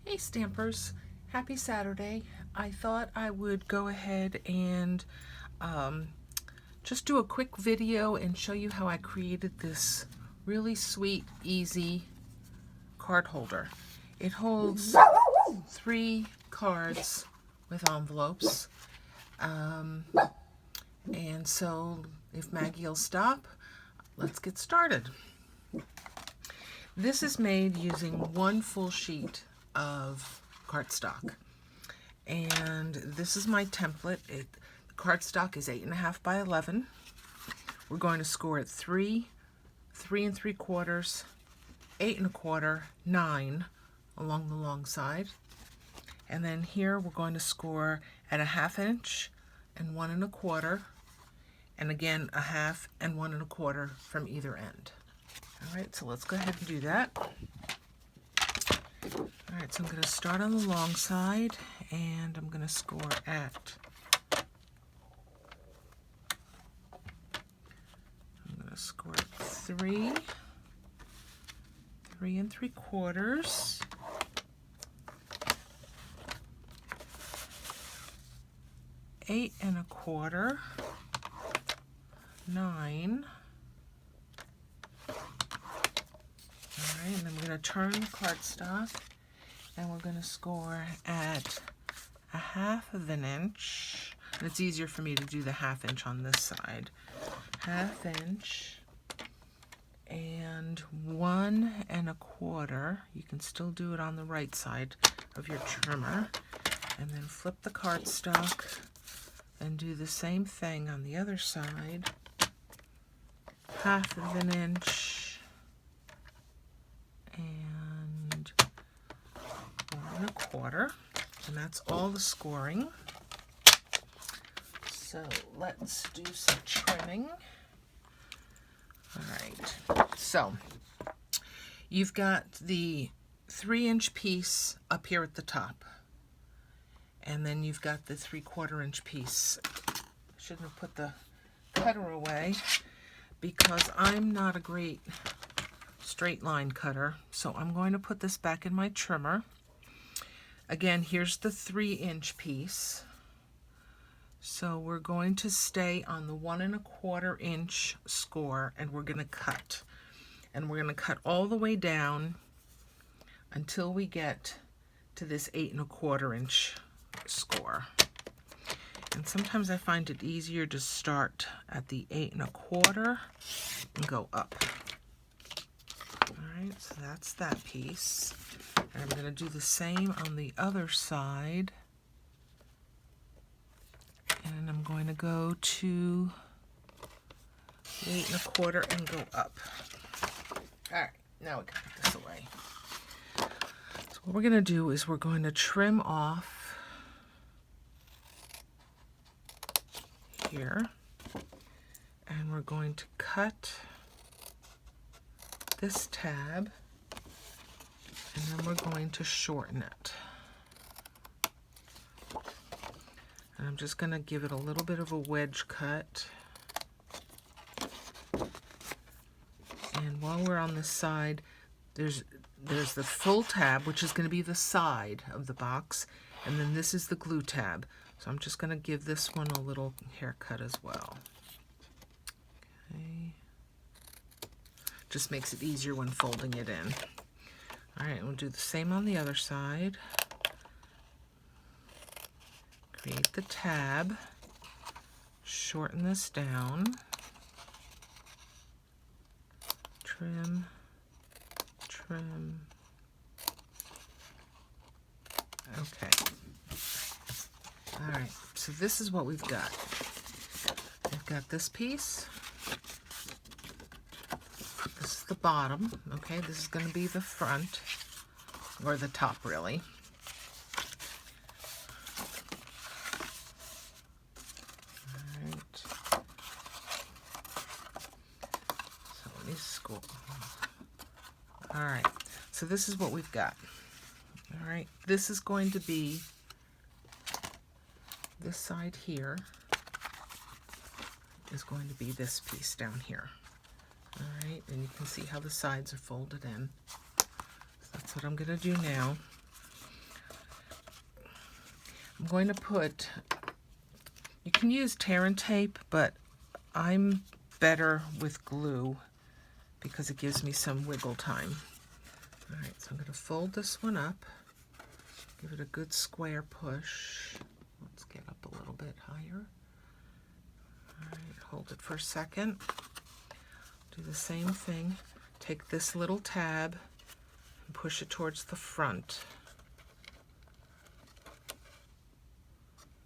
Hey Stampers, happy Saturday. I thought I would go ahead and just do a quick video and show you how I created this really sweet, easy card holder. It holds 3 cards with envelopes. And so if Maggie will stop, let's get started. This is made using 1 full sheet of cardstock, and this is my template. The cardstock is 8.5 by 11. We're going to score at 3, 3 3/4, 8 1/4, 9 along the long side, and then here we're going to score at 1/2 inch and 1 1/4, and again 1/2 and 1 1/4 from either end. All right, so let's go ahead and do that. All right, so I'm going to start on the long side, and I'm going to score at, I'm going to score at 3, 3 3/4, 8 1/4, 9. All right, and I'm going to turn the cardstock, and we're going to score at 1/2 inch. And it's easier for me to do the 1/2 inch on this side. 1/2 inch and 1 1/4. You can still do it on the right side of your trimmer, and then flip the cardstock and do the same thing on the other side. 1/2 inch and 1 1/4, and that's all the scoring. So let's do some trimming. All right, so you've got the 3-inch piece up here at the top, and then you've got the 3/4 inch piece. I shouldn't have put the cutter away because I'm not a great straight line cutter, so I'm going to put this back in my trimmer. Again, here's the 3-inch piece, so we're going to stay on the 1 1/4 inch score, and we're going to cut, and we're going to cut all the way down until we get to this 8 1/4 inch score. And sometimes I find it easier to start at the 8 1/4 and go up. Alright, so that's that piece. And I'm going to do the same on the other side. And I'm going to go to 8 1/4 and go up. Alright, now we can put this away. So what we're going to do is we're going to trim off here, and we're going to cut this tab, and then we're going to shorten it. And I'm just going to give it a little bit of a wedge cut. And while we're on this side, there's the full tab, which is going to be the side of the box, and then this is the glue tab. So I'm just going to give this one a little haircut as well. Okay. Just makes it easier when folding it in. All right, we'll do the same on the other side. Create the tab, shorten this down, trim, trim. Okay. All right, so this is what we've got. We've got this piece. This is the bottom, okay? This is going to be the front, or the top, really. All right. So let me score. All right, so this is what we've got. All right, this is going to be this side here is going to be this piece down here. All right, and you can see how the sides are folded in. So that's what I'm going to do now. I'm going to put, you can use tear and tape, but I'm better with glue because it gives me some wiggle time. All right, so I'm going to fold this one up, give it a good square push. Let's get up a little bit higher. All right, hold it for a second. Do the same thing. Take this little tab and push it towards the front.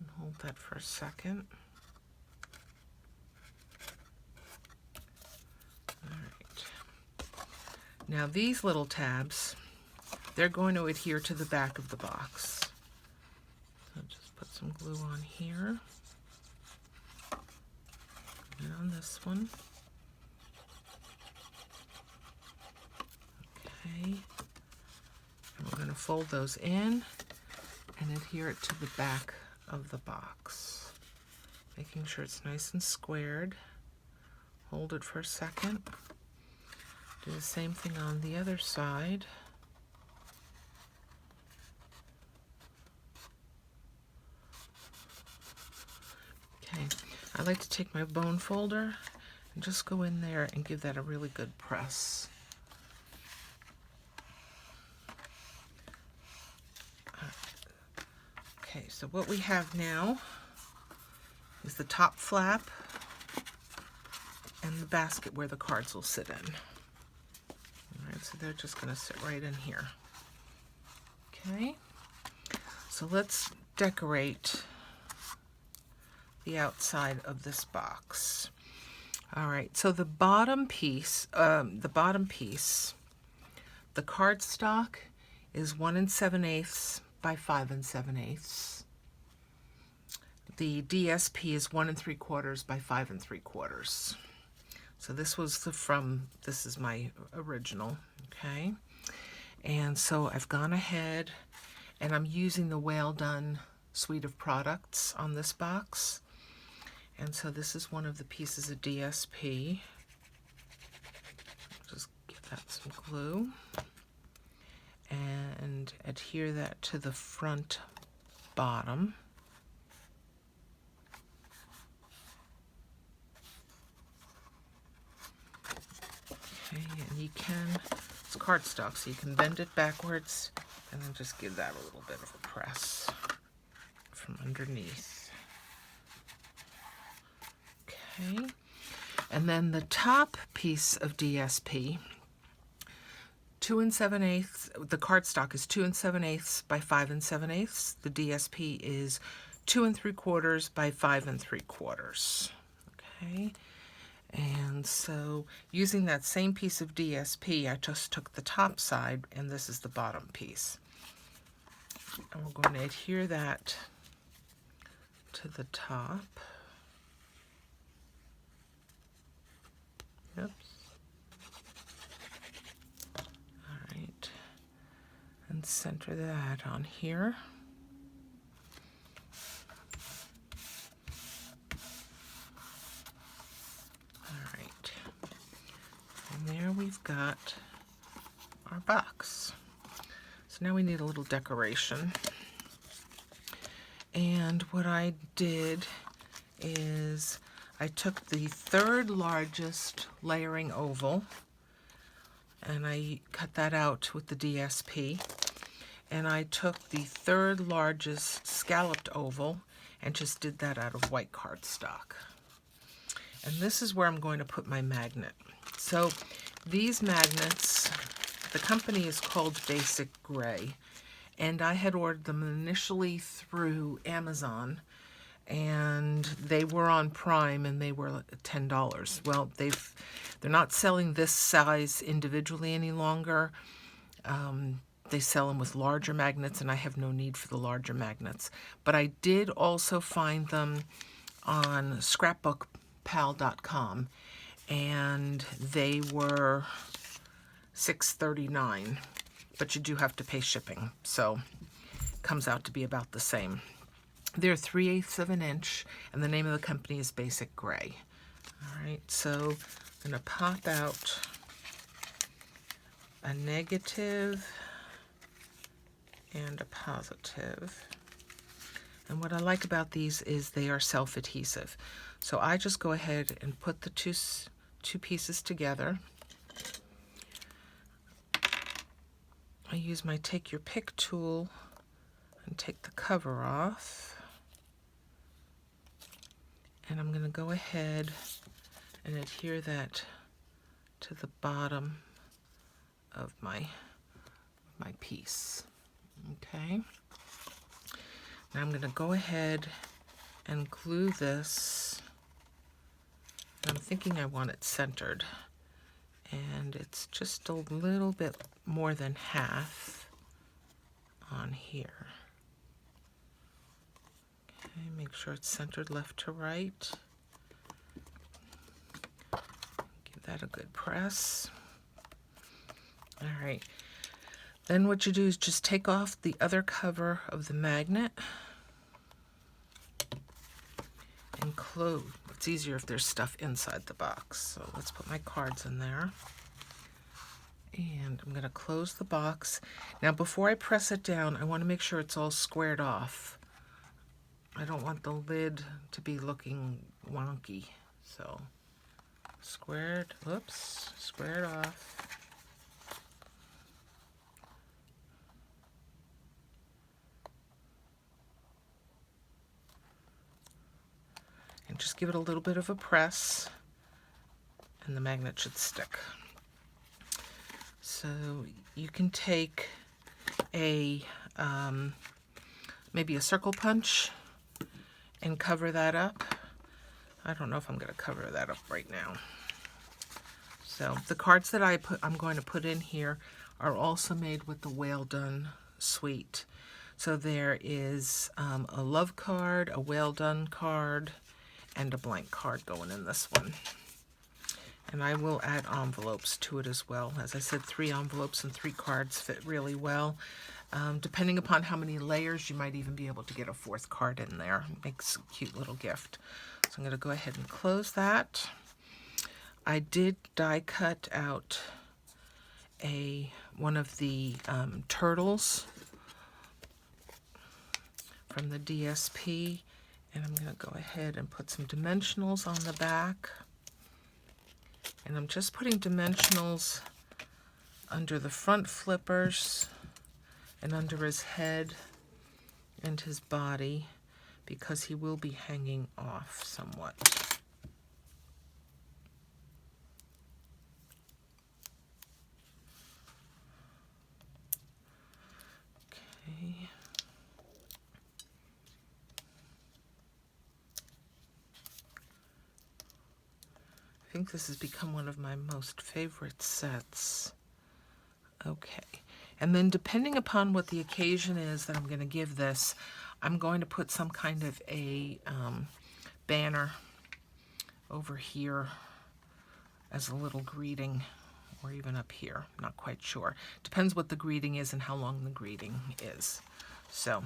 And hold that for a second. All right. Now these little tabs, they're going to adhere to the back of the box. So just put some glue on here. And on this one. Okay. And we're going to fold those in and adhere it to the back of the box. Making sure it's nice and squared. Hold it for a second. Do the same thing on the other side. Okay, I like to take my bone folder and just go in there and give that a really good press. Okay, so what we have now is the top flap and the basket where the cards will sit in. All right, so they're just going to sit right in here. Okay, so let's decorate the outside of this box. All right, so the bottom piece, the cardstock is 1 7/8 by 5 7/8. The DSP is 1 3/4 by 5 3/4. So this was this is my original, okay? And so I've gone ahead and I'm using the Well Done suite of products on this box. And so this is one of the pieces of DSP. Just give that some glue and adhere that to the front bottom. Okay, and you can, it's cardstock, so you can bend it backwards and then just give that a little bit of a press from underneath. Okay, and then the top piece of DSP, 2 7/8, the cardstock is 2 7/8 by 5 7/8. The DSP is 2 3/4 by 5 3/4. Okay, and so using that same piece of DSP, I just took the top side and this is the bottom piece. And we're going to adhere that to the top. Oops. All right, and center that on here. All right, and there we've got our box. So now we need a little decoration. And what I did is I took the 3rd largest layering oval and I cut that out with the DSP, and I took the 3rd largest scalloped oval and just did that out of white cardstock. And this is where I'm going to put my magnet. So these magnets, the company is called Basic Gray, and I had ordered them initially through Amazon, and they were on Prime and they were $10. Well, they're not selling this size individually any longer. They sell them with larger magnets, and I have no need for the larger magnets. But I did also find them on scrapbookpal.com, and they were $6.39, but you do have to pay shipping, so it comes out to be about the same. They're 3/8 of an inch, and the name of the company is Basic Gray. All right, so I'm going to pop out a negative and a positive. And what I like about these is they are self-adhesive. So I just go ahead and put the two pieces together. I use my take your pick tool and take the cover off. And I'm going to go ahead and adhere that to the bottom of my piece. Okay. Now I'm going to go ahead and glue this. I'm thinking I want it centered, and it's just a little bit more than half on here. Okay, make sure it's centered left to right. Give that a good press. All right. Then what you do is just take off the other cover of the magnet and close. It's easier if there's stuff inside the box. So let's put my cards in there. And I'm going to close the box. Now before I press it down, I want to make sure it's all squared off. I don't want the lid to be looking wonky. So squared off. And just give it a little bit of a press, and the magnet should stick. So you can take a maybe a circle punch and cover that up. I don't know if I'm going to cover that up right now. So the cards that I'm going to put in here are also made with the Well Done suite. So there is a love card, a Well Done card, and a blank card going in this one. And I will add envelopes to it as well. As I said, 3 envelopes and 3 cards fit really well. Depending upon how many layers, you might even be able to get a 4th card in there. It makes a cute little gift. So I'm going to go ahead and close that. I did die cut out one of the turtles from the DSP. And I'm going to go ahead and put some dimensionals on the back. And I'm just putting dimensionals under the front flippers and under his head and his body, because he will be hanging off somewhat. Okay. I think this has become one of my most favorite sets. Okay, and then depending upon what the occasion is that I'm going to give this, I'm going to put some kind of a banner over here as a little greeting, or even up here. I'm not quite sure. Depends what the greeting is and how long the greeting is. So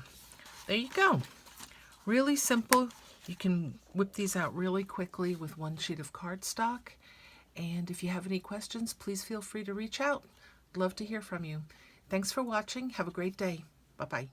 there you go. Really simple. You can whip these out really quickly with 1 sheet of cardstock. And if you have any questions, please feel free to reach out. I'd love to hear from you. Thanks for watching. Have a great day. Bye-bye.